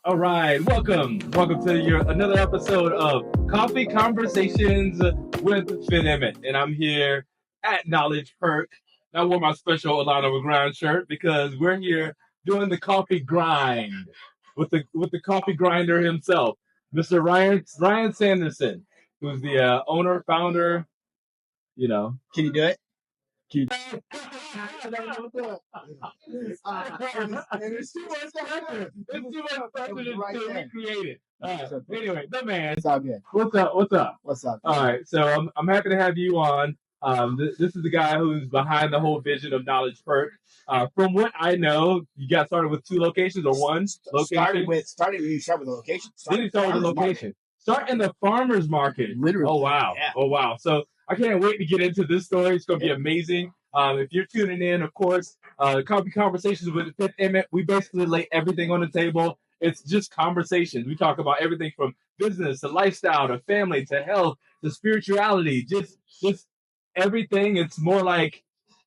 All right, welcome to another episode of Coffee Conversations with Fit Emmett, and I'm here at Knowledge Perk. I wore my special Alana McGrind shirt because we're here doing the coffee grind with the coffee grinder himself, Mr. Ryan Sanderson, who's the owner, founder. You know, Can you do it? keep. There's too much to happen. There's too much pressure to recreate it. Anyway, the man. It's all good. What's up? What's up? What's up? All right, so I'm happy to have you on. This is the guy who's behind the whole vision of Knowledge Perk. From what I know, you got started with 2 locations or 1 location. Started when you start with the location. Then you start with the location. Start in the farmer's market. Literally. Oh wow. Yeah. Oh wow. So I can't wait to get into this story. It's gonna be amazing. If you're tuning in, of course, Coffee Conversations with Fit Emmett, we basically lay everything on the table. It's just conversations. We talk about everything from business to lifestyle to family to health to spirituality, just everything. It's more like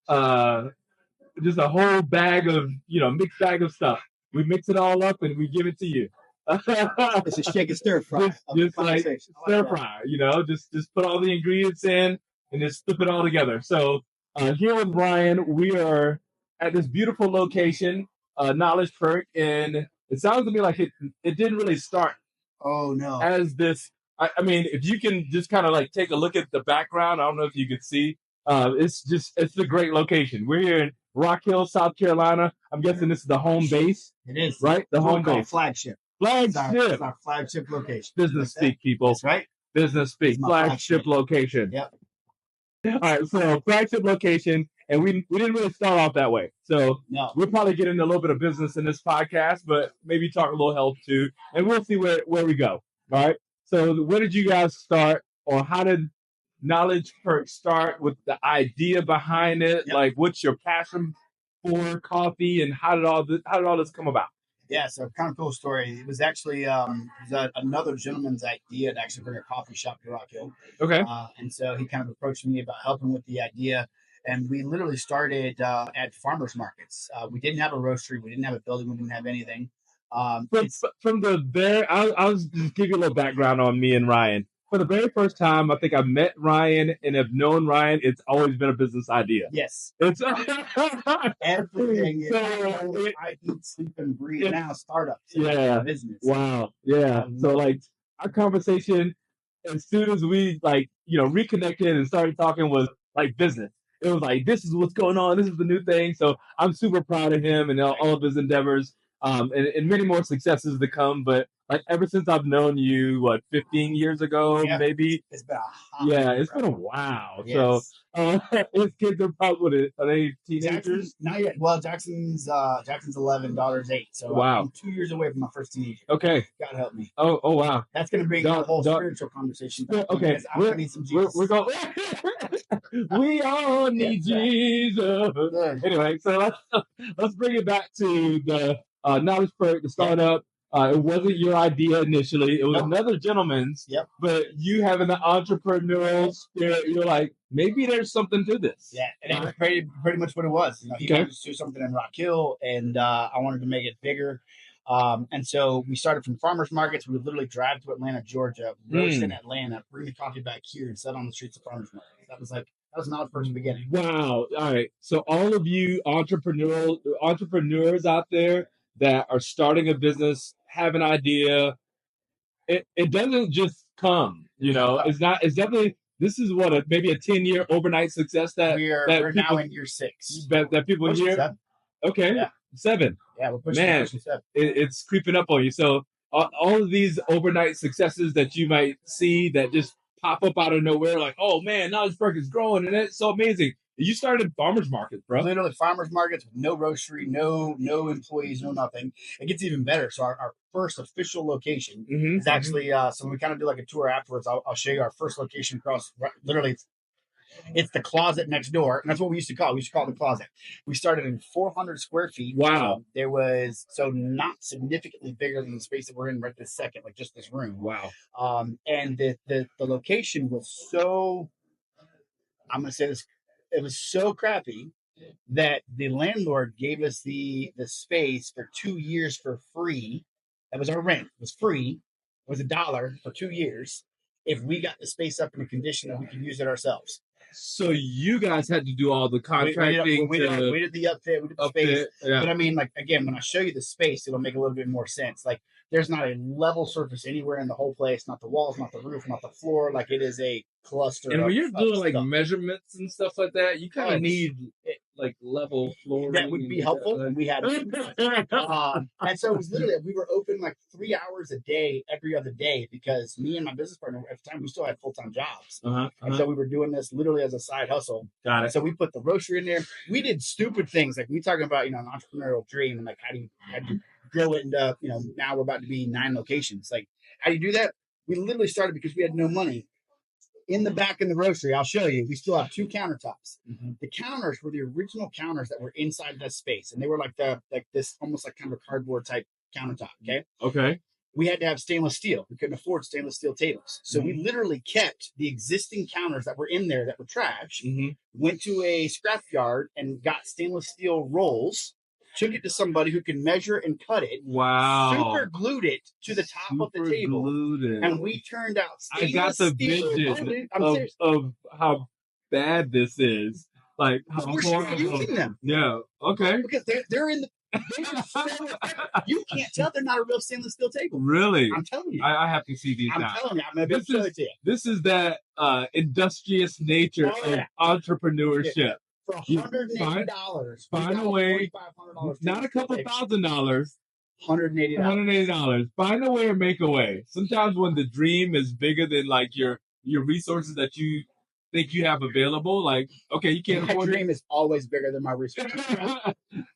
just a whole bag of, mixed bag of stuff. We mix it all up and we give it to you. It's a shake and stir fry. Just like stir fry, just put all the ingredients in and just flip it all together. So here with Brian, we are at this beautiful location, Knowledge Perk, and it sounds to me like it didn't really start. Oh no! As this, I mean, if you can just kind of like take a look at the background, I don't know if you can see. It's a great location. We're here in Rock Hill, South Carolina. I'm guessing this is the home base. It is, right? The home base, flagship. Flagship. It's our flagship location. Business speak, people. That's right. Business speak. Flagship location. Yep. All right, so flagship location, and we didn't really start off that way. So we'll probably get into a little bit of business in this podcast, but maybe talk a little health too, and we'll see where we go. All right. So where did you guys start, or how did Knowledge Perk start with the idea behind it? Yep. Like, what's your passion for coffee, and how did all this come about? Yeah, so kind of cool story. It was actually another gentleman's idea to actually bring a coffee shop to Rock Hill. Okay. And so he kind of approached me about helping with the idea. And we literally started at farmers markets. We didn't have a roastery. We didn't have a building. We didn't have anything. From the very, I'll just give you a little background on me and Ryan. For the very first time, I think I met Ryan and have known Ryan. It's always been a business idea. Yes. It's everything. I eat, sleep, and breathe now. Startups. Yeah. Business. Wow. Yeah. So like our conversation, as soon as we reconnected and started talking, was like business. It was like, this is what's going on. This is the new thing. So I'm super proud of him and all of his endeavors. And many more successes to come. But like ever since I've known you, 15 years ago, maybe? It's been it's been a while. Yes. So his kids are probably, are they teenagers? Not yet. Well, Jackson's 11, daughter's 8. So wow. I'm 2 years away from my first teenager. Okay. God help me. Oh wow. That's going to bring a whole spiritual conversation. Okay. I'm going to need some Jesus. We're going. We all need Jesus. Anyway, so let's bring it back to the Knowledge Perk, the startup. It wasn't your idea initially. It was another gentleman's. Yep. But you having the entrepreneurial spirit, you're like, maybe there's something to this. Yeah, and that was pretty much what it was. He wanted to do something in Rock Hill, and I wanted to make it bigger. And so we started from farmers markets. We would literally drive to Atlanta, Georgia, roast in Atlanta, bring the coffee back here, and set on the streets of farmers markets. That was not a first beginning. Wow. All right. So all of you entrepreneurs out there that are starting a business, have an idea, it doesn't just come, it's definitely, this is maybe a 10-year overnight success that we're now in year 6. That people hear. 7. Okay. Yeah. 7. Yeah, we're pushing 7. It's creeping up on you. So all of these overnight successes that you might see that just pop up out of nowhere, like, oh man, Knowledge Perk is growing and it's so amazing. You started farmers markets, bro. Literally farmers markets with no roastery, no employees, no nothing. It gets even better. So our first official location is actually, so when we kind of do like a tour afterwards, I'll show you our first location across, literally it's the closet next door. And that's what we used to call it. We used to call it the closet. We started in 400 square feet. Wow. There was, so not significantly bigger than the space that we're in right this second, like just this room. Wow. And the location was so, I'm going to say this, it was so crappy that the landlord gave us the space for 2 years for free That was our rent. It was free. It was $1 for 2 years if we got the space up in a condition that we could use it ourselves. So you guys had to do all the contracting we did the upfit, we did the space. yeah. But I mean, like, again, when I show you the space, it'll make a little bit more sense. Like, there's not a level surface anywhere in the whole place, not the walls, not the roof, not the floor. Like, it is a cluster. And when you're doing like stuff. measurements and stuff like that, you kind of need like level flooring. That would be helpful. And we had, and so it was literally, we were open like 3 hours a day, every other day, because me and my business partner at the time, we still had full-time jobs. And so we were doing this literally as a side hustle. Got it. And so we put the roastery in there. We did stupid things. Like, we talking about, an entrepreneurial dream, and like, how do you grow it into, now we're about to be 9 locations. Like, how do you do that? We literally started because we had no money. In the back in the roastery, I'll show you, we still have 2 countertops. The counters were the original counters that were inside that space. And they were like this, almost like kind of a cardboard type countertop. Okay. We had to have stainless steel. We couldn't afford stainless steel tables. So we literally kept the existing counters that were in there that were trash, went to a scrap yard and got stainless steel rolls, took it to somebody who can measure and cut it. Wow. Super glued it to the top of the table. And we turned out I got the vision of how bad this is. Like, how we're using them. Yeah. Okay. Because they're in the. You can't tell they're not a real stainless steel table. Really? I'm telling you. I have to see these now. I'm telling you. I'm going to show it to you. This is that industrious nature of entrepreneurship. For $180, find a way, not a couple $1,000s, $180. Find a way or make a way. Sometimes when the dream is bigger than like your resources that you think you have available, like, okay, you can't afford. My dream is always bigger than my resources.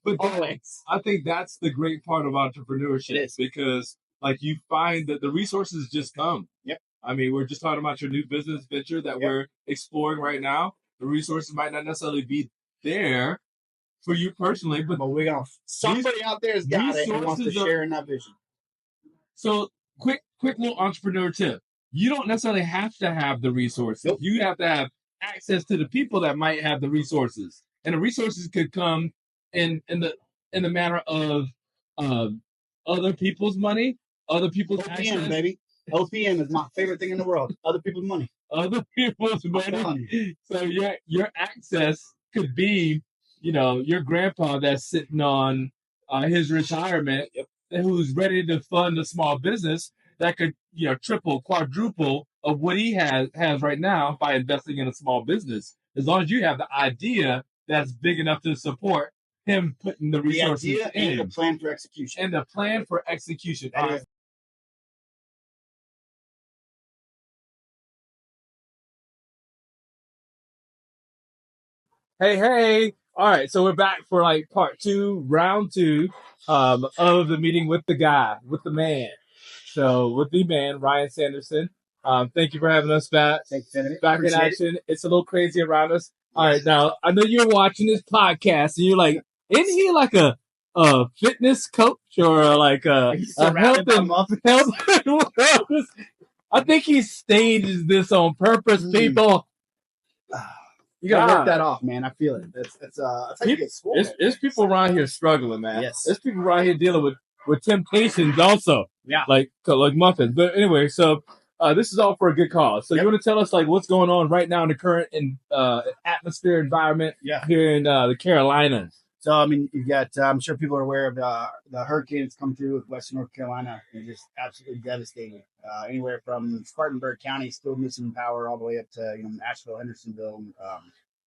But always, I think that's the great part of entrepreneurship. It is. Because like you find that the resources just come. Yep. I mean, we're just talking about your new business venture that we're exploring right now. The resources might not necessarily be there for you personally, but we're gonna. Somebody out there has got it and wants to share in that vision. So, quick little entrepreneur tip: you don't necessarily have to have the resources. Nope. You have to have access to the people that might have the resources, and the resources could come in the manner of other people's money, other people's OPM, access. baby. OPM is my favorite thing in the world. Other people's money. Other people's money. So your access could be, your grandpa that's sitting on his retirement, who's ready to fund a small business that could, triple, quadruple of what he has right now by investing in a small business. As long as you have the idea that's big enough to support him putting the resources the idea in. And the plan for execution. And the plan for execution. Hey. All right. So we're back for like part 2, round 2 of the meeting with the guy, with the man. So with the man, Ryan Sanderson. Thank you for having us back. Thanks, Emmett. Back in action. It's a little crazy around us. All right. Now, I know you're watching this podcast and you're like, isn't he like a fitness coach or like a health and wellness? I think he stages this on purpose, people. You gotta work that off, man. I feel it. It's how you get school. It's people around here struggling, man. Yes. There's people around here dealing with temptations also. Yeah. Like muffins. But anyway, so this is all for a good cause. So you want to tell us like what's going on right now in the current atmosphere environment here in the Carolinas? So I mean, you've got. I'm sure people are aware of the hurricanes come through with Western North Carolina. They're just absolutely devastating. Anywhere from Spartanburg County still missing power all the way up to Asheville, Hendersonville,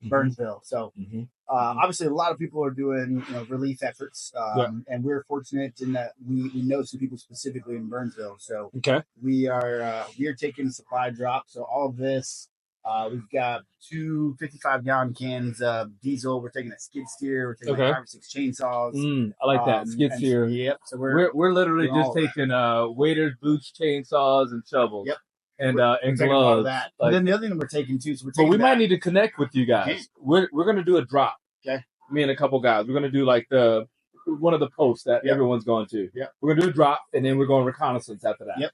Burnsville. So obviously, a lot of people are doing relief efforts, and we're fortunate in that we know some people specifically in Burnsville. So we are taking supply drops. So all of this. We've got 2 55-gallon cans of diesel. We're taking a skid steer. We're taking 5 or 6 chainsaws. I like that skid steer. Yep. So we're literally just taking waders, boots, chainsaws, and shovels. Yep. And we're gloves. That. Like, and then the other thing we're taking too. So we're we might need to connect with you guys. We're gonna do a drop. Okay. Me and a couple guys. We're gonna do like one of the posts that everyone's going to. Yep. We're gonna do a drop, and then we're going reconnaissance after that. Yep.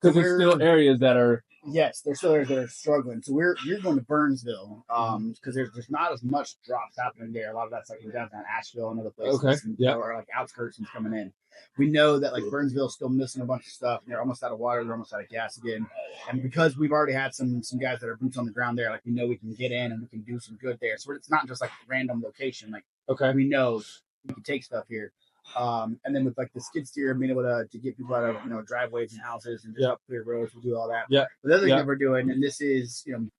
Because there's still areas that are Yes, they're still there. They're struggling. So you're going to Burnsville because there's not as much drops happening there. A lot of that's like in downtown Asheville and other places. Okay. And, Yeah. or like outskirts and coming in. We know that like Burnsville's still missing a bunch of stuff. They're almost out of water. They're almost out of gas again. And because we've already had some guys that are boots on the ground there, like we know we can get in and we can do some good there. So it's not just like a random location. Like we know we can take stuff here. And then with like the skid steer, being able to get people out of driveways and houses and just clear roads, we'll do all that. Yeah. But the other thing that we're doing, and this is you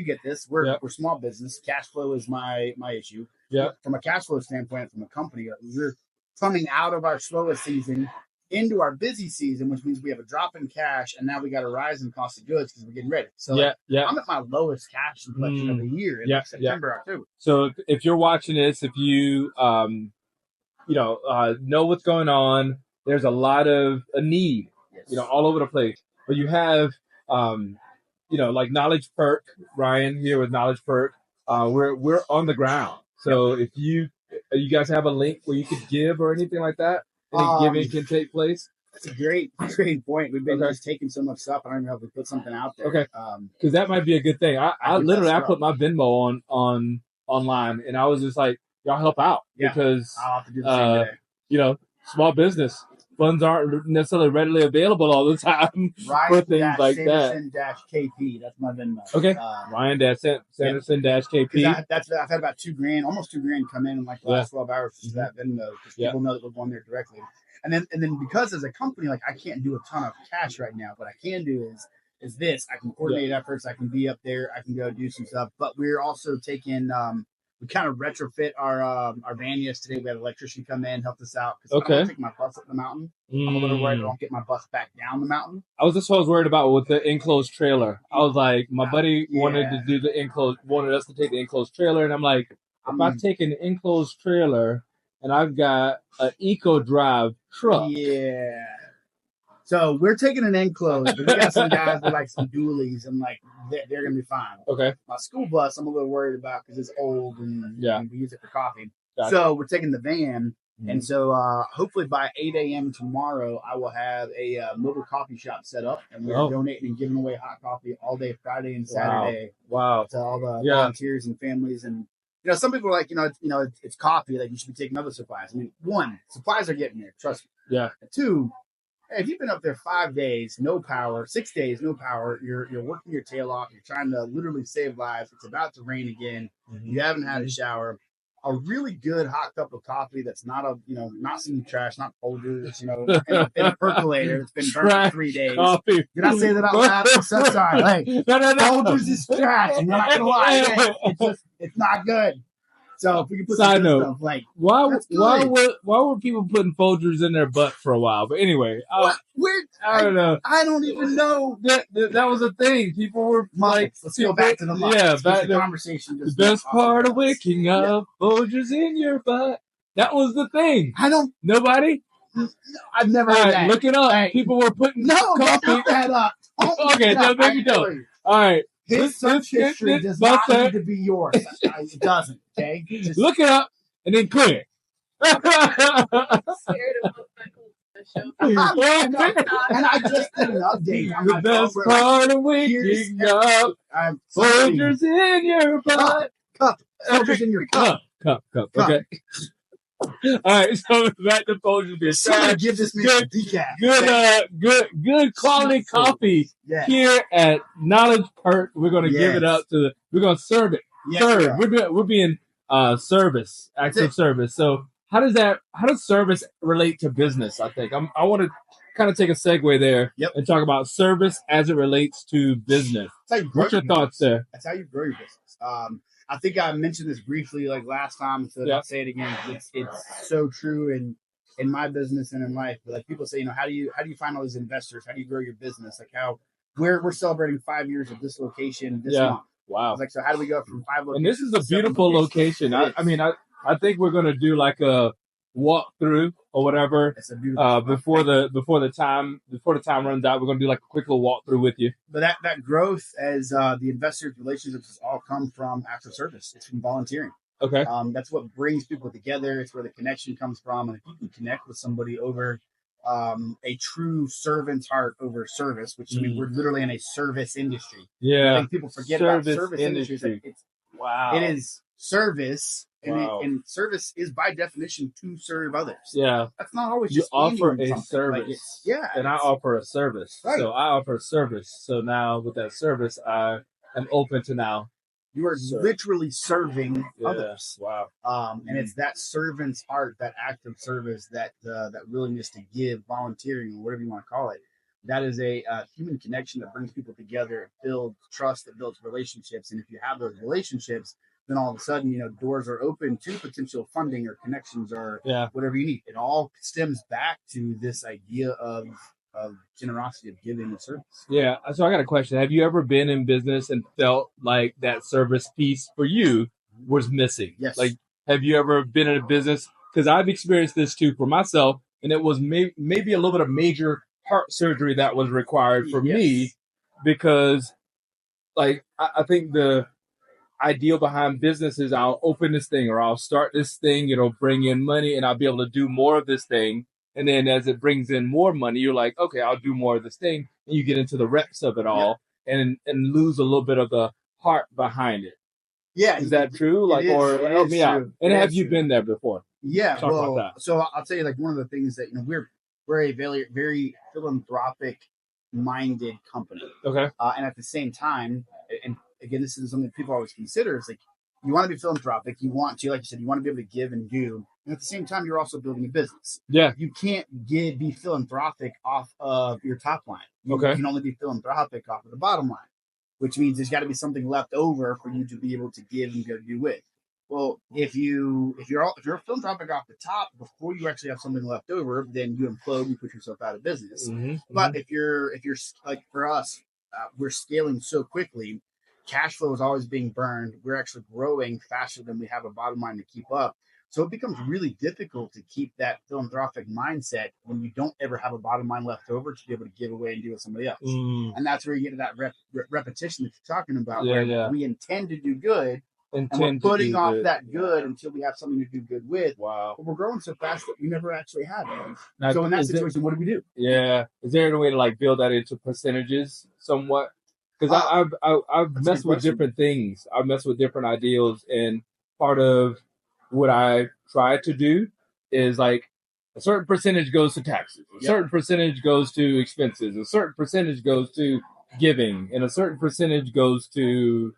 get this. We're small business. Cash flow is my issue. Yeah. From a cash flow standpoint, from a company, we're coming out of our slowest season into our busy season, which means we have a drop in cash, and now we got a rise in cost of goods because we're getting ready. So I'm at my lowest cash collection of the year in September, October. So if you're watching this, if you know what's going on, there's a lot of a need, all over the place. But you have, like Knowledge Perk, Ryan here with Knowledge Perk. We're on the ground. So if you guys have a link where you could give or anything like that, any giving can take place. That's a great point. We've been just taking so much stuff. I don't even know if we put something out there. Okay. Because that might be a good thing. I literally put my Venmo on online, and I was just like, y'all help out because I'll have to do the same today. Small business funds aren't necessarily readily available all the time for things like that. Sanderson-KP, that's my Venmo. Okay. Ryan-Sanderson-KP. I've had about $2,000, almost $2,000 come in like the last 12 hours to that Venmo because people know that we're going there directly. And then because as a company, like I can't do a ton of cash right now. What I can do is this. I can coordinate efforts. I can be up there. I can go do some stuff. But we're also taking we kind of retrofit our van yesterday. We had an electrician come in, help us out. Because I don't take my bus up the mountain. I'm a little worried I don't get my bus back down the mountain. I was worried about with the enclosed trailer. I was like, my buddy wanted to do wanted us to take the enclosed trailer. And I'm like, if I take an enclosed trailer and I've got an Eco Drive truck. Yeah. So we're taking an enclosed, but we got some guys with like some dualies, and like they're gonna be fine. Okay. My school bus, I'm a little worried about because it's old and we use it for coffee. Gotcha. So we're taking the van, and so hopefully by 8 a.m. tomorrow, I will have a mobile coffee shop set up, and we're donating and giving away hot coffee all day Friday and Saturday. Wow. To all the volunteers and families, and some people are like, it's coffee, like you should be taking other supplies. I mean, one, supplies are getting there, trust me. Yeah. And two, if you've been up there 5 days, no power, 6 days, no power, you're working your tail off, you're trying to literally save lives. It's about to rain again. You haven't had a shower. A really good hot cup of coffee that's not not some trash, not Folgers, in a percolator that's been burnt for 3 days. Coffee. Did I say that out loud? I'm so sorry. Hey, No. Folgers is trash. I'm not gonna lie. It's not good. So if we can put side note, stuff, like why were people putting Folgers in their butt for a while? But anyway, I don't know. I don't even know that was a thing. People were like, let's go back to the month. Yeah, back the conversation. The best part of waking up, Folgers in your butt. That was the thing. Nobody. I've never heard that. Look it up. Hey. People were putting coffee. Look that up. Okay, no, maybe don't. All right. His search history does not need to be yours. It doesn't, okay? Just look it up and then clear. And I just did an update. The best part of waking up, Folgers in your butt. Cup. Folgers in your cup. Cup. Okay. All right, so back to Folgers being trash. Give this man decaf. Good quality coffee here at Knowledge Perk. We're gonna give it up to we're gonna serve it. Serve. We're being service, active service. So how does service relate to business? I think I want to kind of take a segue there and talk about service as it relates to business. What's your thoughts there? That's how you grow your business. I think I mentioned this briefly like last time, so I'll say it again. It's so true in my business and in life. But like people say, how do you find all these investors? How do you grow your business? Like we're celebrating 5 years of this location this month. Wow. Like, so how do we go from 5 locations? And this is a beautiful location. I mean, I think we're gonna do like a walk through or whatever before the time runs out. We're gonna do like a quick little walkthrough with you. But that growth as the investor relationships all come from active service. It's from volunteering. Okay. That's what brings people together. It's where the connection comes from. And if you can connect with somebody over a true servant's heart over service, which I mean, we're literally in a service industry. Yeah. I think people forget about service industry. It is service, and service is by definition to serve others. Yeah. That's not always you just offer a something. service. Like and I offer a service. Right. So I offer a service. So now with that service, I am open to now. You are literally serving others. Wow. And it's that servant's heart, that act of service, that willingness to give, volunteering, or whatever you want to call it. That is a human connection that brings people together. It builds trust, it builds relationships. And if you have those relationships, then all of a sudden, doors are open to potential funding or connections or whatever you need. It all stems back to this idea of generosity, of giving and service. Yeah. So I got a question. Have you ever been in business and felt like that service piece for you was missing? Yes. Like, have you ever been in a business? Because I've experienced this too for myself, and it was maybe a little bit of major heart surgery that was required for me, because like I think the ideal behind business is I'll open this thing or I'll start this thing, bring in money, and I'll be able to do more of this thing. And then as it brings in more money, you're like, okay, I'll do more of this thing. And you get into the reps of it all and lose a little bit of the heart behind it. Yeah. Is that true? Like, or help me out. And have you been there before? Yeah. Talk about that. So I'll tell you, like, one of the things that, we're a very, very philanthropic minded company. Okay. And at the same time, and again, this is something people always consider, is like, you want to be philanthropic. You want to, like you said, you want to be able to give and do. And at the same time, you're also building a business. Yeah. You can't be philanthropic off of your top line. You can only be philanthropic off of the bottom line, which means there's got to be something left over for you to be able to give and go do with. Well, if you're philanthropic off the top before you actually have something left over, then you implode and put yourself out of business. But if you're like, for us, we're scaling so quickly. Cash flow is always being burned. We're actually growing faster than we have a bottom line to keep up. So it becomes really difficult to keep that philanthropic mindset when you don't ever have a bottom line left over to be able to give away and do with somebody else. And that's where you get to that repetition that you're talking about, where we intend to do good, and we're putting off that good until we have something to do good with. Wow. But we're growing so fast that we never actually have it. Now, so in that situation, what do we do? Yeah. Is there a way to like build that into percentages somewhat? Because I've messed with different things. I've messed with different ideals, and part of what I try to do is like a certain percentage goes to taxes, a certain percentage goes to expenses, a certain percentage goes to giving, and a certain percentage goes to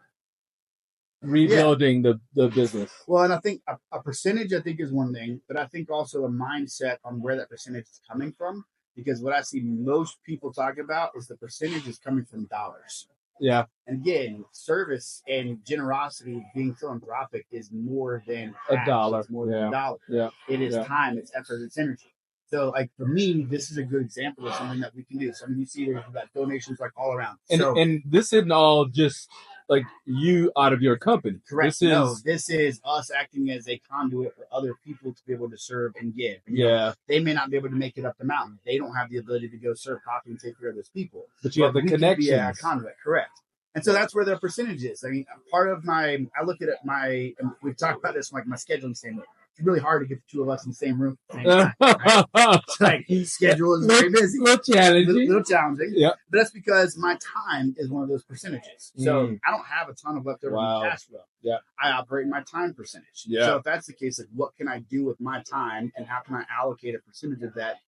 rebuilding the business. Well, and I think a percentage, I think, is one thing, but I think also a mindset on where that percentage is coming from. Because what I see most people talk about is the percentage is coming from dollars. Yeah. And again, service and generosity, being philanthropic, is more than a dollar. It's more than a dollar. Yeah. It is time, it's effort, it's energy. So, like, for me, this is a good example of something that we can do. So, I mean, you see there's got donations like all around. And this isn't all just like you out of your company. Correct. This is us acting as a conduit for other people to be able to serve and give. And, they may not be able to make it up the mountain. They don't have the ability to go serve coffee and take care of those people. But you have the connections. Be a conduit. Correct. And so that's where the percentage is. I mean, part of I look at it, we've talked about this, like my scheduling standard. It's really hard to get the two of us in the same room at the same time, right? Like, schedule is very busy. A little challenging. Yeah. But that's because my time is one of those percentages. So I don't have a ton of leftover cash flow. Yeah. I operate my time percentage. Yeah. So if that's the case, like, what can I do with my time, and how can I allocate a percentage of that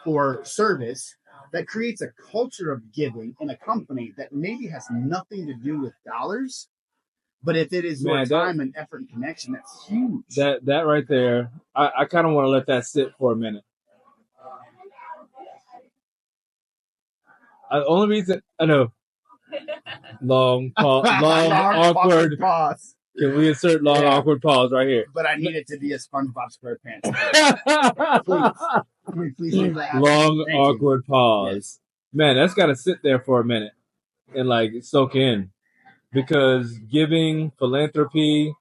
for service that creates a culture of giving in a company that maybe has nothing to do with dollars? But if it is your time and effort and connection, that's huge. That right there, I kind of want to let that sit for a minute. Only reason I know. Long awkward pause. Can we insert long awkward pause right here? But I need it to be a SpongeBob SquarePants. Please long awkward pause. Yes. Man, that's got to sit there for a minute and like soak in. Because giving, philanthropy,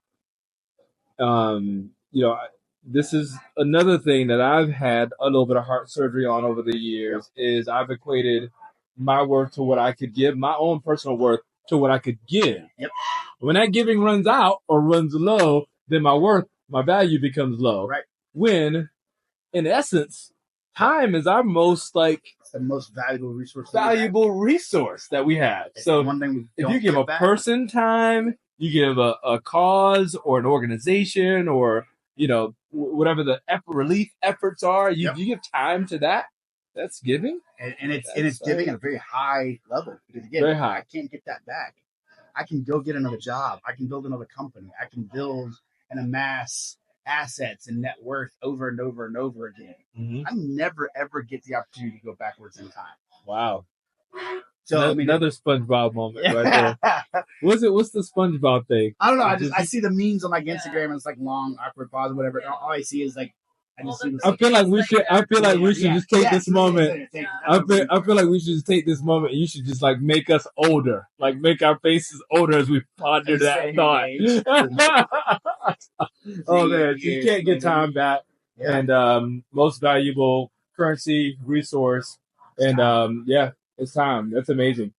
this is another thing that I've had a little bit of heart surgery on over the years. Is I've equated my worth to what I could give, my own personal worth to what I could give. Yep. When that giving runs out or runs low, then my value becomes low. Right. When, in essence, time is our most It's the most valuable resource. resource that we have. It's So one thing if you give a person time, you give a cause or an organization or, whatever the relief efforts are, you give time to that. That's giving. And it's giving at a very high level. Because again, very high. I can't get that back. I can go get another job. I can build another company. I can build and amass assets and net worth over and over and over again. Mm-hmm. I never, ever get the opportunity to go backwards in time. Wow. So another SpongeBob moment right there. What's the SpongeBob thing? I don't know. I see the memes on like Instagram and it's like long, awkward pause or whatever. And all I see is like, I feel like we should just take this moment. I feel like we should just take this moment. And you should just like make us older, like make our faces older as we ponder that thought. Oh man, you can't get time back, and most valuable currency resource, and it's time. That's amazing.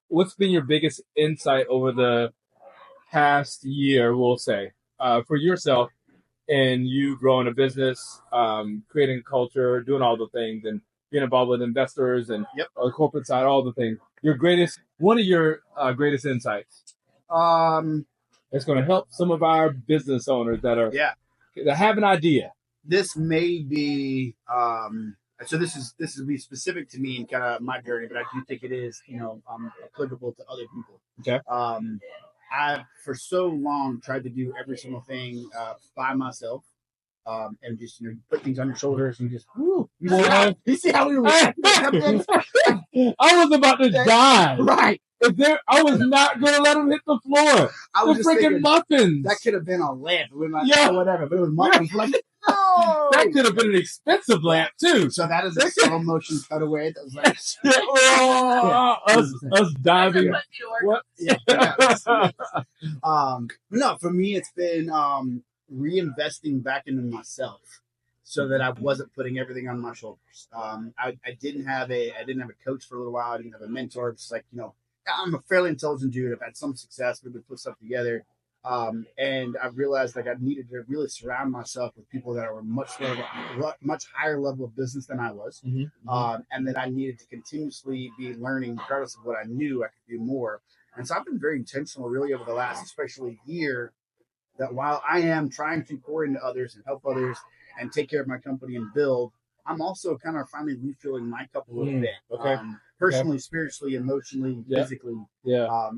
What's been your biggest insight over the past year? We'll say for yourself. And you growing a business, creating culture, doing all the things, and being involved with investors and on the corporate side, all the things. One of your greatest insights. It's going to help some of our business owners that have an idea. This may be so. This will be specific to me and kind of my journey, but I do think it is applicable to other people. Okay. I've for so long tried to do every single thing by myself, and just put things on your shoulders and just you see how we were. I was about to die. Right. I was not going to let him hit the floor. I was the freaking muffins. That could have been a lamp. Whatever. But it was muffins. Like, no. That could have been an expensive lamp too. So that is a slow motion cutaway. That was like us diving. What? No, for me, it's been reinvesting back into myself, so that I wasn't putting everything on my shoulders. I didn't have a coach for a little while. I didn't have a mentor. It's like I'm a fairly intelligent dude. I've had some success. We've put stuff together. And I realized like I needed to really surround myself with people that were much higher level of business than I was. Mm-hmm. And that I needed to continuously be learning, regardless of what I knew, I could do more. And so I've been very intentional really over the last, especially year, that while I am trying to pour into others and help others and take care of my company and build, I'm also kind of finally refilling my cup a little bit. Okay. Personally, spiritually, emotionally, physically. Yeah.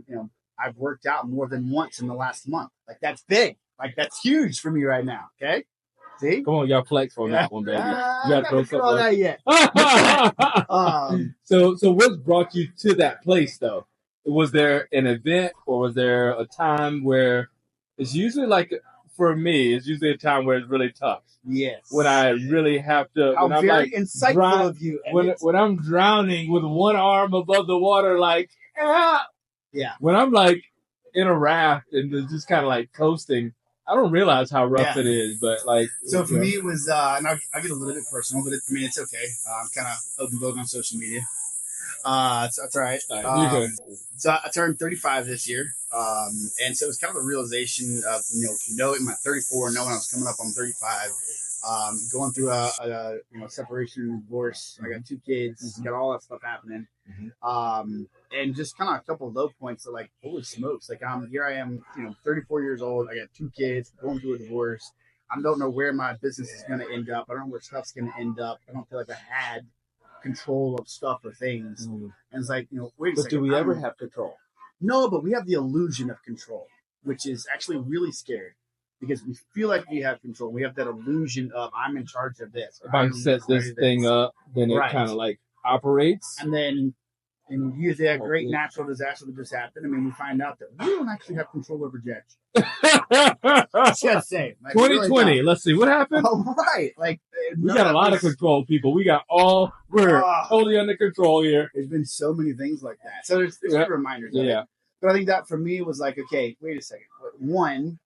I've worked out more than once in the last month. Like that's big. Like that's huge for me right now. Okay. See? Come on, y'all flex on that one, baby. You got to throw something on that yet. So what brought you to that place though? Was there an event or was there a time where it's usually like for me, it's usually a time where it's really tough. Yes. When I really have to. How when I'm very insightful of you. When I'm drowning with one arm above the water, like, yeah. When I'm like in a raft and just kind of like coasting, I don't realize how rough it is. But like, so for me, it was, and I'll get a little bit personal, but it's okay. I'm kind of open book on social media. That's all right. So I turned 35 this year. And so it was kind of a realization of, knowing my 34, knowing I was coming up on 35, going through a separation, divorce. I got 2 kids, got all that stuff happening. And just kind of a couple of low points of like, holy smokes, like here I am, 34 years old. I got 2 kids, going through a divorce. I don't know where my business is going to end up. I don't know where stuff's going to end up. I don't feel like I had control of stuff or things. And it's like, wait a second. But do we ever have control? No, but we have the illusion of control, which is actually really scary because we feel like we have control. We have that illusion of I'm in charge of this. If I set this thing up, then it kind of like operates. And then usually a great natural disaster that just happened. I mean, we find out that we don't actually have control over jack shit. Just say, 2020. Really, let's see what happened. Oh, right. Like we got a lot of control, people. We're totally under control here. There's been so many things like that. So there's reminders. Yeah. But I think that for me was like, okay, wait a second. One,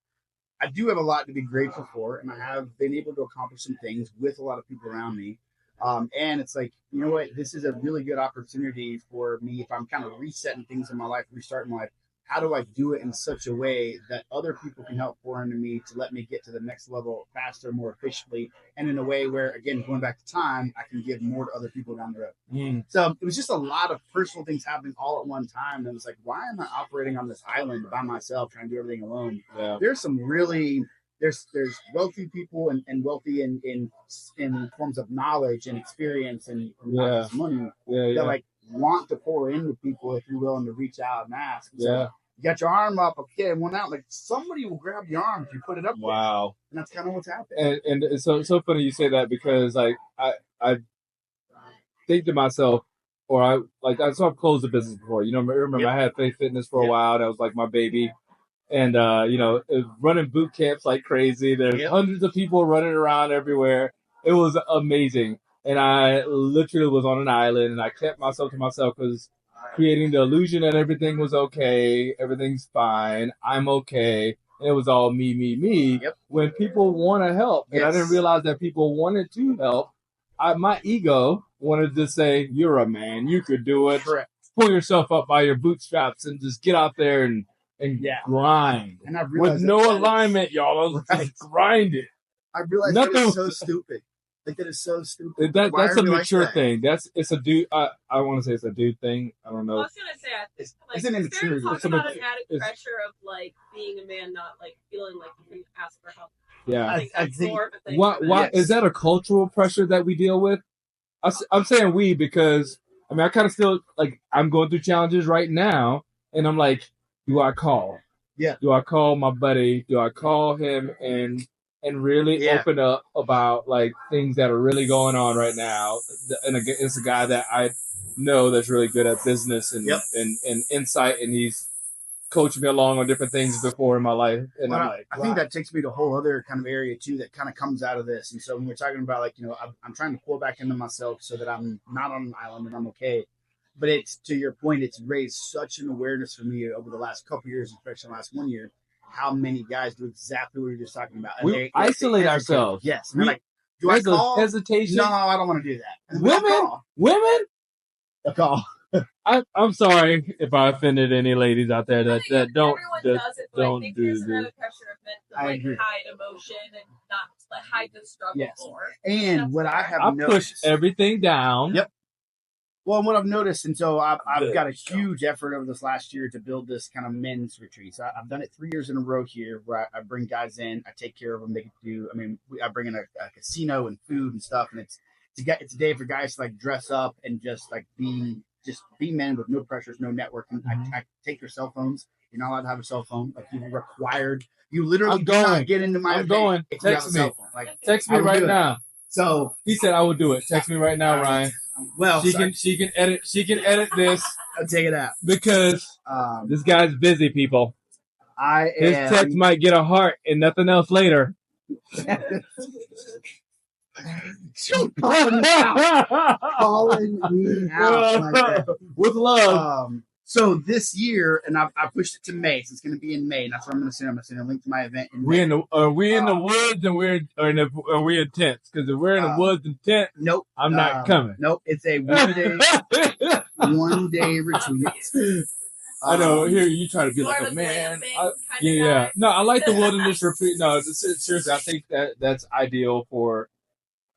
I do have a lot to be grateful for, and I have been able to accomplish some things with a lot of people around me. And it's like, you know what? This is a really good opportunity for me if I'm kind of resetting things in my life, restarting my life, how do I do it in such a way that other people can help pour into me to let me get to the next level faster, more efficiently, and in a way where, again, going back to time, I can give more to other people down the road. So it was just a lot of personal things happening all at one time. And it was like, why am I operating on this island by myself, trying to do everything alone? Yeah. There's some really there's wealthy people and wealthy in forms of knowledge and experience and not just money that like want to pour into people if you're willing to reach out and ask. So you got your arm up, okay, and one out. Like somebody will grab your arm if you put it up. Wow. There. And that's kind of what's happening. And it's so funny you say that because like I think to myself, or I've closed the business before. You know, remember I had Faith Fitness for a while. That was like my baby. And, you know, running boot camps like crazy. There's hundreds of people running around everywhere. It was amazing. And I literally was on an island and I kept myself to myself because creating the illusion that everything was okay, everything's fine, I'm okay. And it was all me. When people want to help, and I didn't realize that people wanted to help, my ego wanted to say, you're a man, you could do it. Correct. Pull yourself up by your bootstraps and just get out there and grind. And I realized with no alignment, y'all. Just grind it. I realized that is so stupid. Like that is so stupid. That's a mature thing. It's a dude. I want to say it's a dude thing. I don't know. I was gonna say it's an immaturity. Talk about an added pressure of like being a man, not like feeling like you can ask for help. Yeah, I think more of a thing. Why is that a cultural pressure that we deal with? I'm saying we because I mean I kind of still like I'm going through challenges right now, and I'm like, do I call? Yeah. Do I call my buddy? Do I call him and really open up about like things that are really going on right now? And it's a guy that I know that's really good at business and insight, and he's coached me along on different things before in my life. And I'm like, I think that takes me to a whole other kind of area too that kind of comes out of this. And so when we're talking about like, you know, I'm trying to pull back into myself so that I'm not on an island and I'm okay. But it's to your point, it's raised such an awareness for me over the last couple of years, especially the last 1 year, how many guys do exactly what we were just talking about. And we isolate ourselves. Yes. And they're like, do I call? Hesitation. No, I don't want to do that. Women? A call. I'm sorry if I offended any ladies out there that don't does it, but don't I think do there's this. another pressure of men to like agree. hide emotion and not like, hide the struggle more. And what I have noticed, push everything down. Yep. Well, what I've noticed, and so I've got a huge effort over this last year to build this kind of men's retreat. So I've done it 3 years in a row here, where I bring guys in, I take care of them. They can do. I mean, I bring in a casino and food and stuff, and it's a day for guys to like dress up and just like be men with no pressures, no networking. I take your cell phones. You're not allowed to have a cell phone. Like you're required. You literally do not get into my event. Going. Text me. Text me right now. So he said I would do it. Text me right now, Ryan. Well, she can edit this. I'll take it out because this guy's busy, people. His text might get a heart and nothing else later. Calling me out with love. So this year, and I pushed it to May, so it's going to be in May. And that's what I'm going to send. I'm going to send a link to my event. Are we in the woods and are we in tents? Because if we're in the woods and tent, nope, I'm not coming. Nope, it's a 1 day retreat. I know. Here you try to be like a man. No, I like the wilderness retreat. No, seriously, I think that's ideal for.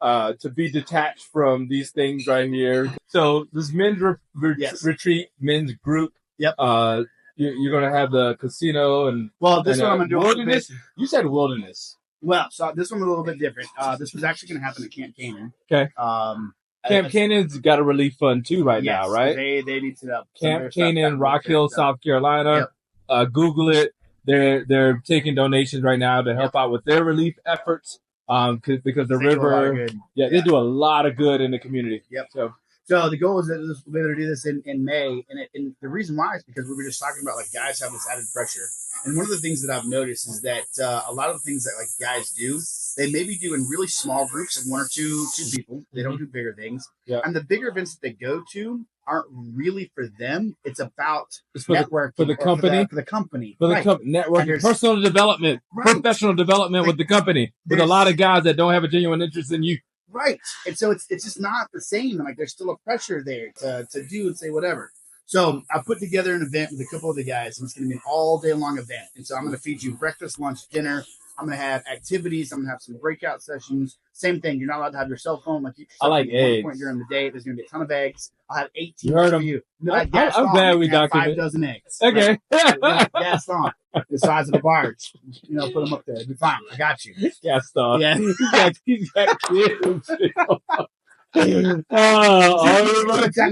To be detached from these things right here. So this men's retreat, men's group. Yep. You're going to have the casino and this one I'm going to do wilderness. You said wilderness. Well, so this one was a little bit different. This was actually going to happen at Camp Canaan. Okay. Camp Canaan's got a relief fund too now, right? They need to Camp Canaan, Rock Hill, South Carolina. Yep. Google it. They're taking donations right now to help out with their relief efforts. Because the river, they do a lot of good in the community. Yep. So the goal is that we're going to do this in May, and the reason why is because we were just talking about like guys have this added pressure, and one of the things that I've noticed is that a lot of the things that like guys do, they maybe do in really small groups of 1 or 2 people. They don't do bigger things, and the bigger events that they go to aren't really for them. It's about networking for the company, networking, personal development, professional development with the company, with a lot of guys that don't have a genuine interest in you. Right. And so it's just not the same. Like there's still a pressure there to do and say whatever. So I put together an event with a couple of the guys, and it's going to be an all day long event. And so I'm going to feed you breakfast, lunch, dinner. I'm going to have activities. I'm going to have some breakout sessions. Same thing. You're not allowed to have your cell phone. Like, I like at one eggs. point during the day, there's going to be a ton of eggs. I'll have 18 You heard for him. you. I'm glad we documented. 5 dozen eggs. Okay. Gaston, the size of the barge. Put them up there. It'll be fine. I got you. Gaston. Yeah. He's got kids. Tell me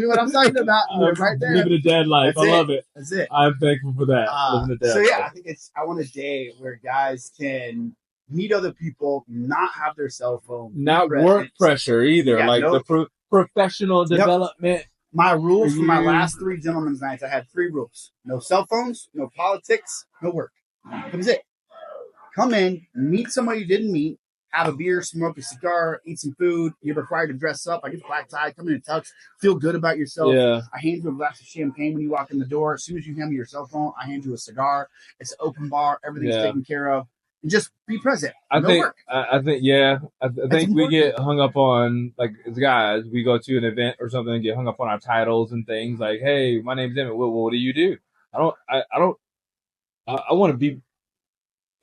what I'm talking about. Right there. Living a dad life. That's I it. love it. That's it. I'm thankful for that. Living a dad So yeah, life. I think I want a day where guys can meet other people, not have their cell phone, Not present. work pressure either. Yeah, like no. the professional development. My rules for my You- last 3 gentlemen's nights, I had 3 rules: no cell phones, no politics, no work. That was it. Come in, meet somebody you didn't meet, have a beer, smoke a cigar, eat some food. You're required to dress up. I get black tie, come in a tux, feel good about yourself. Yeah. I hand you a glass of champagne when you walk in the door. As soon as you hand me your cell phone, I hand you a cigar. It's an open bar. Everything's Yeah. taken care of. And just be present. I No think, work. I think, yeah. I think we important. get hung up on, like, as guys, we go to an event or something and get hung up on our titles and things like, hey, my name's Emmett. What do you do? I want to be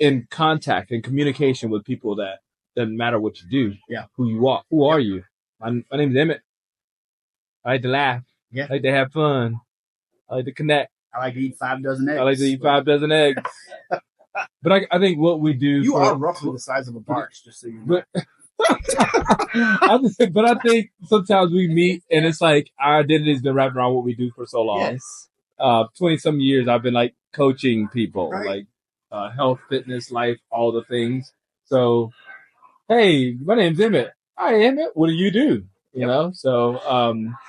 in contact and communication with people that doesn't matter what you do. Yeah. Who you are. Who are you? My name's Emmett. I like to laugh. Yeah. I like to have fun. I like to connect. I like to eat 5 dozen eggs. I like to eat 5 dozen eggs. But I think what we do. You are roughly the size of a barge, just so you know. But I think sometimes we meet and it's like our identity's been wrapped around what we do for so long. Yes. 20 some years I've been like coaching people, Right. like health, fitness, life, all the things. So, hey, my name's Emmett. Hi, Emmett. What do you do? You know? So,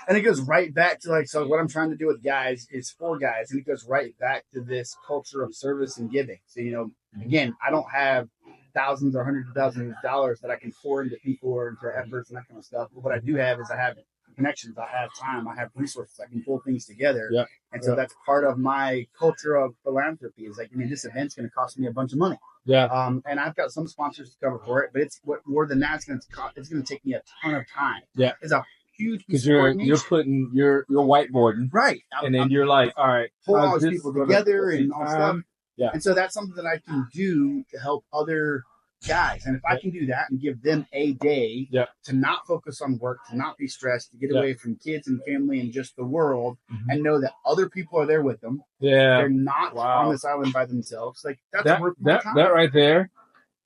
And it goes right back to so what I'm trying to do with guys is for guys, and it goes right back to this culture of service and giving. So, again, I don't have thousands or hundreds of thousands of dollars that I can pour into people or into efforts and that kind of stuff. But what I do have is I have connections, I have time, I have resources, I can pull things together. Yep. And so that's part of my culture of philanthropy is this event's going to cost me a bunch of money. yeah. And I've got some sponsors to cover for it, but it's more than that. It's going to take me a ton of time. Yeah. It's a huge piece Because of you're coordination. putting, you're whiteboarding. Right. And then you're like, all right. pull how's all these this people gonna together take and all stuff. time? Yeah. And so that's something that I can do to help other guys. And if I can do that and give them a day Yep. to not focus on work, to not be stressed, to get Yep. away from kids and family and just the world, Mhm. and know that other people are there with them. Yeah. They're not Wow. on this island by themselves. Like that's that worth my that time. that right there,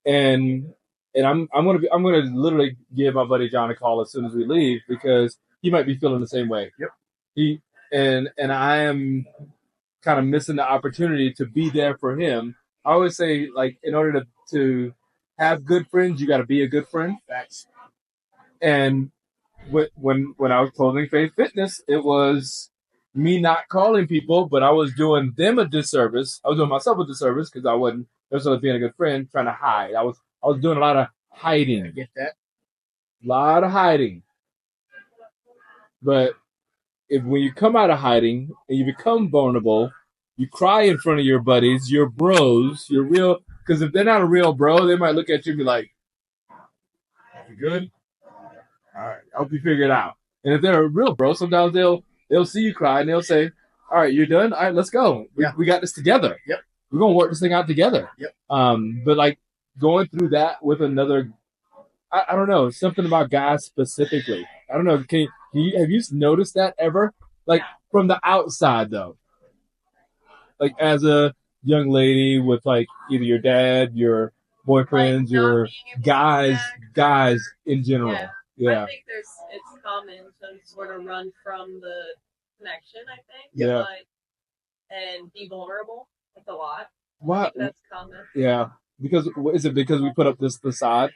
and I'm gonna literally give my buddy John a call as soon as we leave because he might be feeling the same way. Yep. He and I am kind of missing the opportunity to be there for him. I always say, like, in order to have good friends, you got to be a good friend. Facts. And when I was closing Faith Fitness, it was me not calling people, but I was doing them a disservice. I was doing myself a disservice because I wasn't necessarily being a good friend, trying to hide. I was doing a lot of hiding, I get that. lot of hiding. But when you come out of hiding and you become vulnerable, you cry in front of your buddies, your bros, your real. Because if they're not a real bro, they might look at you and be like, "You good? All right, I hope you figure it out." And if they're a real bro, sometimes they'll see you cry and they'll say, "All right, you're done. All right, let's go. We got this together. Yep. We're gonna work this thing out together." Yep. But like going through that with another, I don't know, something about guys specifically. I don't know. Have you noticed that ever? Like from the outside though, like as a young lady with like either your dad, your boyfriends, Like, your not being able to guys in general. Yeah. Yeah. I think it's common to sort of run from the connection, I think. Yeah. And be vulnerable. That's a lot. I What? think that's common. Yeah. Because is it because we put up this facade?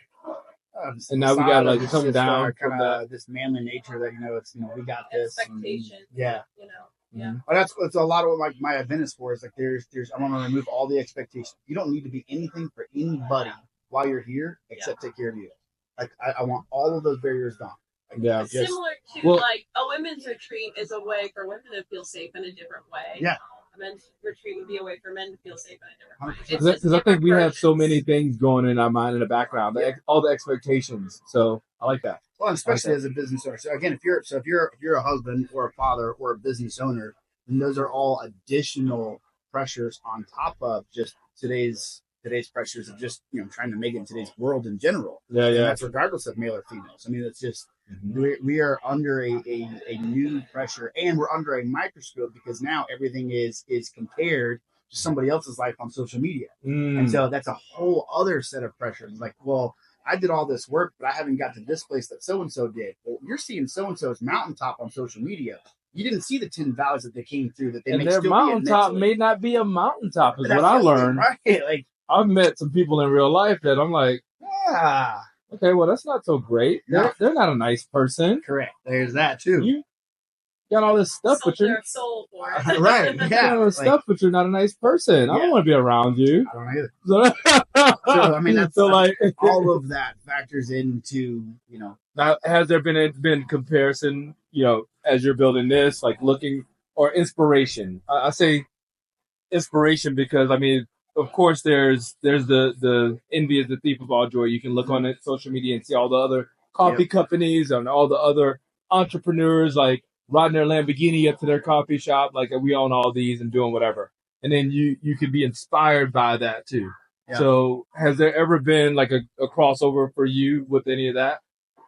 Just And now we facade gotta, like, of come just, down from kinda this manly nature that it's we got this. and- Expectation. yeah. You know. Yeah. But that's a lot of what my event is for. Is like there's I want to remove all the expectations. You don't need to be anything for anybody while you're here except take care of you. Like I want all of those barriers gone. Like, Yeah. It's just- similar to Well- like a women's retreat is a way for women to feel safe in a different way. Yeah. A men's retreat would be a way for men to feel safe in a different way. 100%. It's just Because I think we different have so versions. many things going in our mind in the background, all the expectations. So I like that. Well, especially Okay. as a business owner. So again, if you're a husband or a father or a business owner, And those are all additional pressures on top of just today's pressures of just trying to make it in today's world in general. Yeah, And yeah. that's regardless of male or females. I mean, it's just Mm-hmm. we are under a new pressure, and we're under a microscope because now everything is compared to somebody else's life on social media. And so that's a whole other set of pressures. Like, well, I did all this work, but I haven't got to this place that so and so did. Well, you're seeing so and so's mountaintop on social media. You didn't see the 10 valleys that they came through that they And may their still mountaintop be may not be a mountaintop, is That's what I the thing, learned. right? Like, I've met some people in real life that I'm like, yeah, okay, well, that's not so great. No. They're not a nice person. correct. There's that too. You got all this stuff, Sold but you're their soul for it. Right? you got Yeah. all this stuff, but you're not a nice person. I Yeah. don't want to be around you. I don't either. So, I mean, that's so like all of that factors into now, has there been comparison? As you're building this, like looking or inspiration. I say inspiration because I mean, of course, there's the envy is the thief of all joy. You can look on it, social media and see all the other coffee companies and all the other entrepreneurs like riding their Lamborghini up to their coffee shop, like we own all these and doing whatever. And then you can be inspired by that too. Yeah. So has there ever been like a crossover for you with any of that?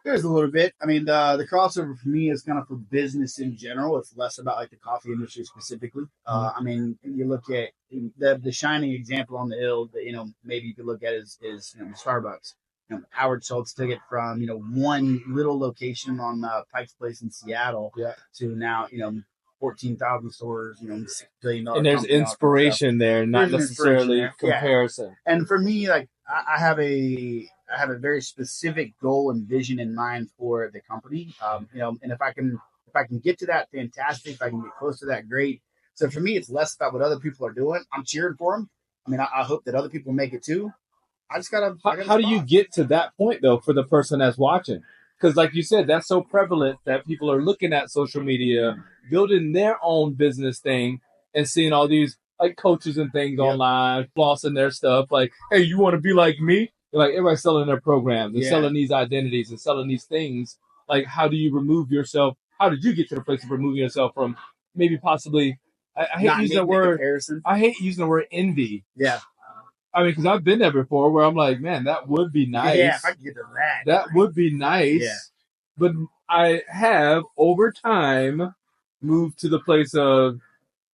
There's a little bit. I mean, the crossover for me is kind of for business in general. It's less about like the coffee industry specifically. I mean, you look at the shining example on the hill that maybe you could look at is Starbucks. Howard Schultz took it from one little location on Pike's Place in Seattle to now 14,000 stores. $6 billion. And there's inspiration there, not necessarily comparison. Yeah. And for me, like I have a very specific goal and vision in mind for the company. And if I can get to that, fantastic. If I can get close to that, great. So for me, it's less about what other people are doing. I'm cheering for them. I mean, I hope that other people make it too. I just gotta. How do you get to that point though for the person that's watching? Because like you said, that's so prevalent that people are looking at social media, building their own business thing, and seeing all these like coaches and things online, flossing their stuff. Like, hey, you want to be like me? Like everybody's selling their programs and selling these identities and selling these things. Like, how do you remove yourself? How did you get to the place of removing yourself from maybe possibly? I hate using the word. Comparison. I hate using the word envy. Yeah. I mean, because I've been there before where I'm like, man, that would be nice. Yeah, if I could get to that. That would be nice. Yeah. But I have, over time, moved to the place of,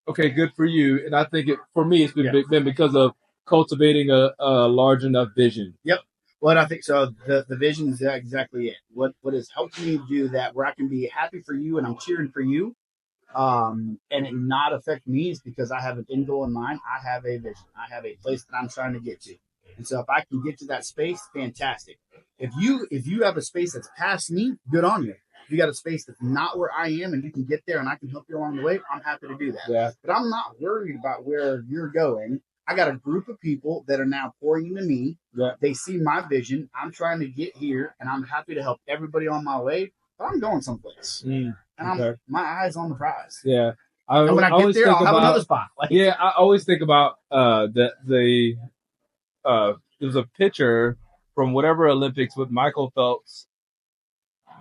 okay, good for you. And I think for me, it's been because of cultivating a large enough vision. Yep. Well, I think so. The vision is exactly it. What has helped me do that, where I can be happy for you and I'm cheering for you, and it not affect me, is because I have an end goal in mind. I have a vision. I have a place that I'm trying to get to. And so if I can get to that space, fantastic. If you have a space that's past me, good on you. If you got a space that's not where I am and you can get there and I can help you along the way, I'm happy to do that. Yeah. But I'm not worried about where you're going. I got a group of people that are now pouring into me. Yeah. They see my vision. I'm trying to get here, and I'm happy to help everybody on my way. But I'm going someplace, and my eyes on the prize. Yeah. And when I get there, I'll have another spot. I always think about there's a picture from whatever Olympics with Michael Phelps.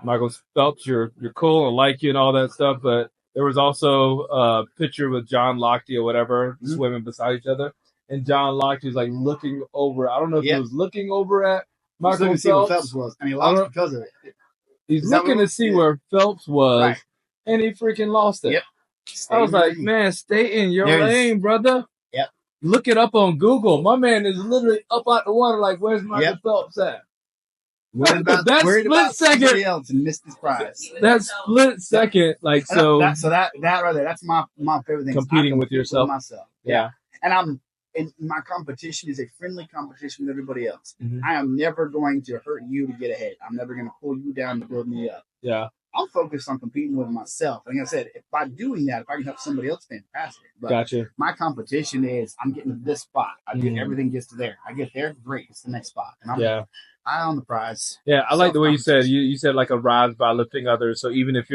Michael Phelps, you're cool, I like you and all that stuff, but there was also a picture with John Lochte or whatever swimming beside each other. And John Lochte was like looking over. I don't know if he was looking over at Michael Phelps. See where Phelps was, and he lost because of it. He's looking to see where Phelps was, and he freaking lost it. Yep. I was like, man, stay in your lane, brother. Yep. Look it up on Google. My man is literally up out the water like, where's Michael Phelps at? Worried about somebody else and missed his prize. That split second, like so. That right there, that's my favorite thing. Competing with yourself. Myself. Yeah. And my competition is a friendly competition with everybody else. Mm-hmm. I am never going to hurt you to get ahead. I'm never going to pull you down to build me up. Yeah. I'm focused on competing with myself. Like I said, if by doing that, if I can help somebody else, fantastic. But gotcha. My competition is I'm getting to this spot. Everything gets to there. I get there, great. It's the next spot. And I'm eye on the prize. Yeah, I like the way you said. You said like a rise by lifting others. So even if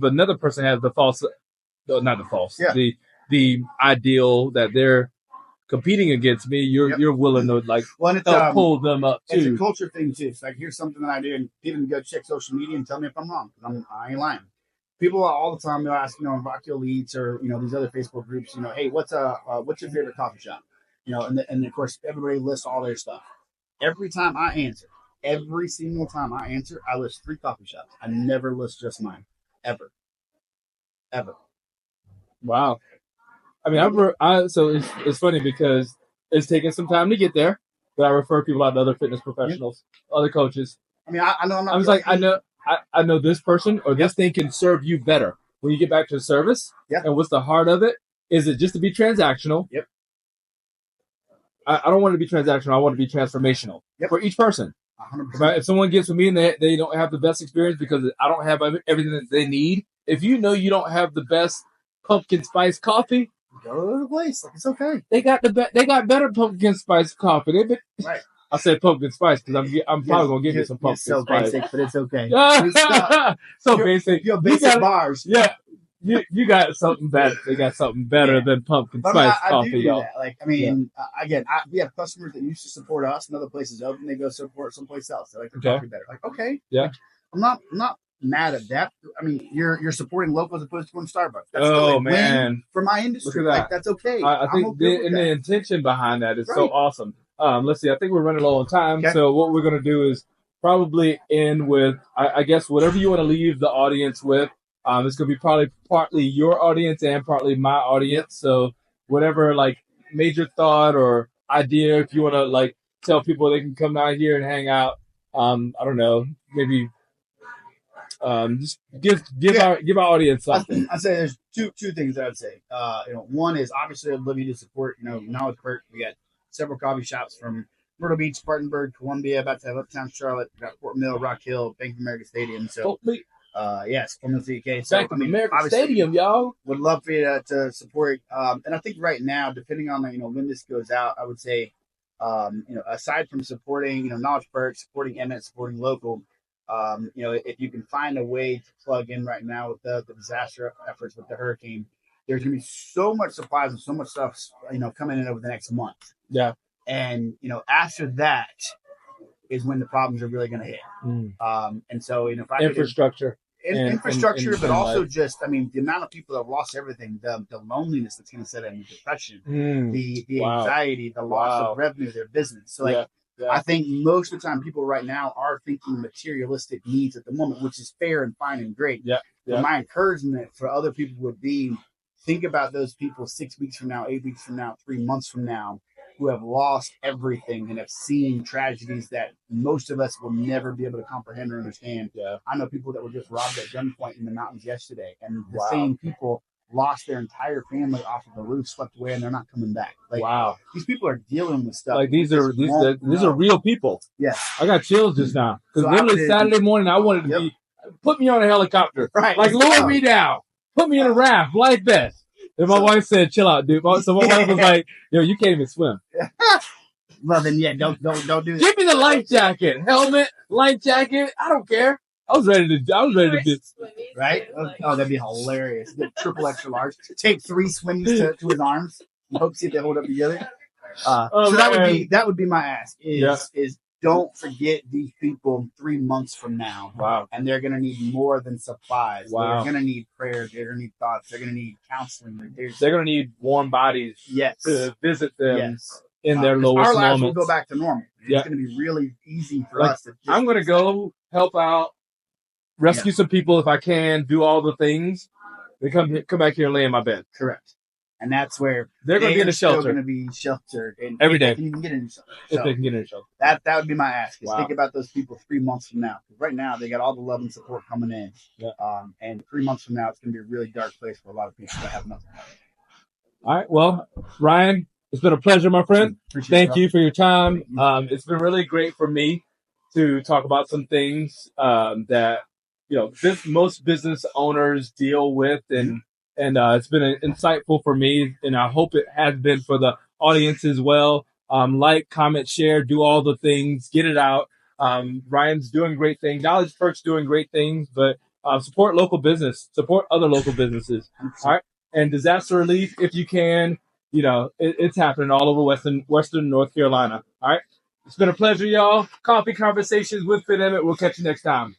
another person has the ideal that they're competing against me, you're willing to help pull them up too. It's a culture thing too. It's like, here's something that I do, and people can go check social media and tell me if I'm wrong. I ain't lying. people all the time, they'll ask, on Rocky Elites or, these other Facebook groups, hey, what's your favorite coffee shop? And of course, everybody lists all their stuff. Every single time I answer, I list 3 coffee shops. I never list just mine. Ever. Wow. I mean, so it's funny because it's taken some time to get there, but I refer people out to other fitness professionals, other coaches. I mean, I know I'm not. I was like, I know this person or this thing can serve you better when you get back to the service. Yeah. And what's the heart of it? Is it just to be transactional? Yep. I don't want to be transactional. I want to be transformational for each person. 100%. If someone gets with me and they don't have the best experience because I don't have everything that they need, if you know you don't have the best pumpkin spice coffee, go to the place. Like, it's okay. They got better pumpkin spice coffee. Right. I said pumpkin spice because I'm probably gonna give you some pumpkin so spice. Basic, but it's okay. So basic. Your basic bars. Yeah. You got something better. They got something better than pumpkin spice coffee, y'all. That. Like, I mean, again, we have customers that used to support us and other places open. They go support someplace else. They like their coffee better. Like, okay. Yeah. Like, I'm not mad at that. I mean, you're supporting local as opposed to going to Starbucks. That's still man, for my industry. Look at that. Like, that's okay. I think the intention behind that is so awesome. Let's see. I think we're running low on time, so what we're gonna do is probably end with, I guess, whatever you want to leave the audience with. It's gonna be probably partly your audience and partly my audience. So whatever, like, major thought or idea, if you want to like tell people they can come down here and hang out. I don't know, maybe. Just give our audience something. I'd say there's two things that I'd say. One is obviously I'd love you to support, Knowledge Perk. We got several coffee shops from Myrtle Beach, Spartanburg, Columbia, about to have Uptown Charlotte, we got Fort Mill, Rock Hill, Bank of America Stadium. So yes, Fort Mill CK. So Bank of America Stadium, y'all. Would love for you to support. And I think right now, depending on when this goes out, I would say, aside from supporting, Knowledge Perk, supporting Emmett, supporting local. If you can find a way to plug in right now with the disaster efforts with the hurricane, there's going to be so much supplies and so much stuff, coming in over the next month. Yeah. And, after that is when the problems are really going to hit. And so, if I infrastructure, but also just, the amount of people that have lost everything, the loneliness that's going to set in, the depression, the anxiety, the loss of revenue, their business. So I think most of the time people right now are thinking materialistic needs at the moment, which is fair and fine and great. But my encouragement for other people would be, think about those people 6 weeks from now, 8 weeks from now, 3 months from now, who have lost everything and have seen tragedies that most of us will never be able to comprehend or understand. I know people that were just robbed at gunpoint in the mountains yesterday, and the same people lost their entire family off of the roof, swept away, and they're not coming back. These people are dealing with stuff. Like these are real people. Yes, I got chills just now because literally Saturday morning I wanted to put me on a helicopter, like lower me down, put me in a raft like this. And my wife said, "Chill out, dude." So my wife was like, "Yo, you can't even swim." Well, then don't do that. Give me the life jacket, helmet, life jacket. I don't care. I was ready to do. Right? Oh, that'd be hilarious. Get triple extra large. Take 3 swings to his arms. And hope see if they hold up together. So that would be my ask. Is don't forget these people 3 months from now. Wow. And they're gonna need more than supplies. Wow. They're gonna need prayers. They're gonna need thoughts. They're gonna need counseling. They're gonna need warm bodies. To visit them in their lowest our lives moments. will go back to normal. It's gonna be really easy for us to. I'm gonna go help out. Rescue some people if I can, do all the things. They come back here and lay in my bed. Correct. And that's where they're going to be in a shelter. They're going to be sheltered every day. If they can even get in a shelter. If they can get in a shelter. That would be my ask. Is think about those people 3 months from now. Right now, they got all the love and support coming in. And 3 months from now, it's going to be a really dark place for a lot of people that have nothing. All right. Well, Ryan, it's been a pleasure, my friend. Thank you for your time. It's been really great for me to talk about some things that most business owners deal with, and it's been insightful for me, and I hope it has been for the audience as well. Like, comment, share, do all the things, get it out. Ryan's doing great things. Knowledge Perk's doing great things, but support local business, support other local businesses. All right, and disaster relief if you can. It's happening all over Western North Carolina. All right, it's been a pleasure, y'all. Coffee Conversations with Fit Emmett. We'll catch you next time.